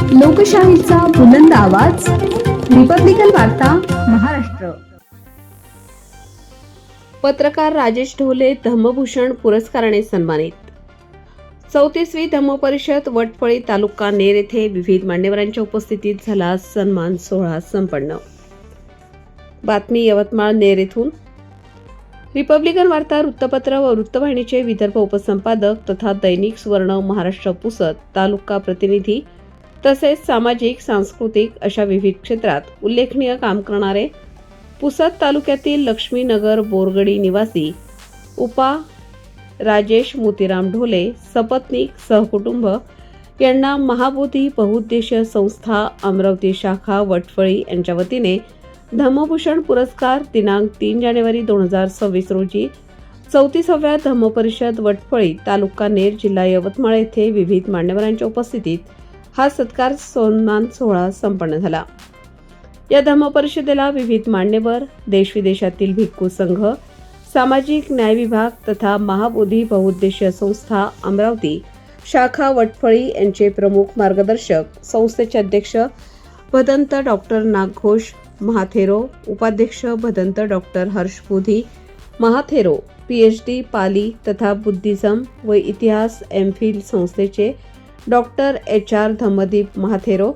लोकशाहीचा बुलंद आवाज, रिपब्लिकन वार्ता, महाराष्ट्र. पत्रकार राजेश ढोले धम्मभूषण पुरस्काराने सन्मानित. 34वी धम्मपरिषद वटफळी तालुका नेर येथे विविध मान्यवरांच्या उपस्थितीत झाला सन्मान सोहळा संपन्न. बातमी यवतमाळ नेर येथून. रिपब्लिकन वार्ता वृत्तपत्र व वृत्तवाहिनीचे विदर्भ उपसंपादक तथा दैनिक स्वर्ण महाराष्ट्र पुसद तालुका प्रतिनिधी तसेच सामाजिक सांस्कृतिक अशा विविध क्षेत्रात उल्लेखनीय काम करणारे पुसद तालुक्यातील लक्ष्मीनगर बोरगडी निवासी उपा राजेश मोतीराम ढोले सपत्नीक सहकुटुंब यांना महाबोधी बहुउद्देशीय संस्था अमरावती शाखा वटफळी यांच्या वतीने धम्मभूषण पुरस्कार दिनांक 3 जानेवारी 2026 रोजी 34व्या धम्मपरिषद वटफळी तालुका नेर जिल्हा यवतमाळ येथे विविध मान्यवरांच्या उपस्थितीत हा सत्कार सन्मान सोहळा संपन्न झाला. या धम्मपरिषदेला विविध मान्यवर, देशविदेशातील भिक्खू संघ, सामाजिक न्याय विभाग तथा महाबोधी बहुउद्देशीय संस्था अमरावती शाखा वटफळी यांचे प्रमुख मार्गदर्शक, संस्थेचे अध्यक्ष भदंत डॉक्टर नागघोष महाथेरो, उपाध्यक्ष भदंत डॉक्टर हर्ष बोधी महाथेरो, PhD पाली तथा बुद्धिझम व इतिहास एमफिल संस्थेचे डॉक्टर HR धम्मदीप महाथेरो,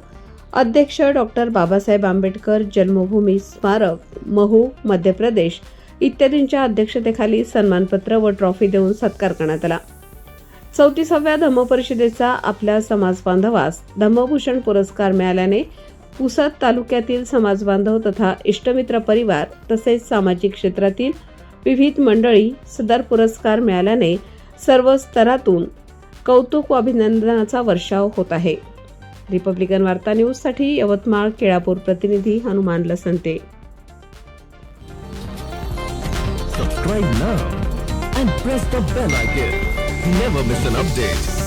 अध्यक्ष डॉक्टर बाबासाहेब आंबेडकर जन्मभूमी स्मारक महू मध्य प्रदेश इत्यादींच्या अध्यक्षतेखाली सन्मानपत्र व ट्रॉफी देऊन सत्कार करण्यात आला. 34व्या धम्मपरिषदेचा आपल्या समाजबांधवास धम्मभूषण पुरस्कार मिळाल्याने पुसद तालुक्यातील समाजबांधव तथा इष्टमित्र परिवार तसेच सामाजिक क्षेत्रातील विविध मंडळी सदर पुरस्कार मिळाल्याने सर्व स्तरातून कौतुक व अभिनंदनाचा वर्षाव होत आहे. रिपब्लिकन वार्ता न्यूजसाठी यवतमाळ केळापूर प्रतिनिधी Hanuman लसंते. Subscribe now and press the bell icon. Never miss an update.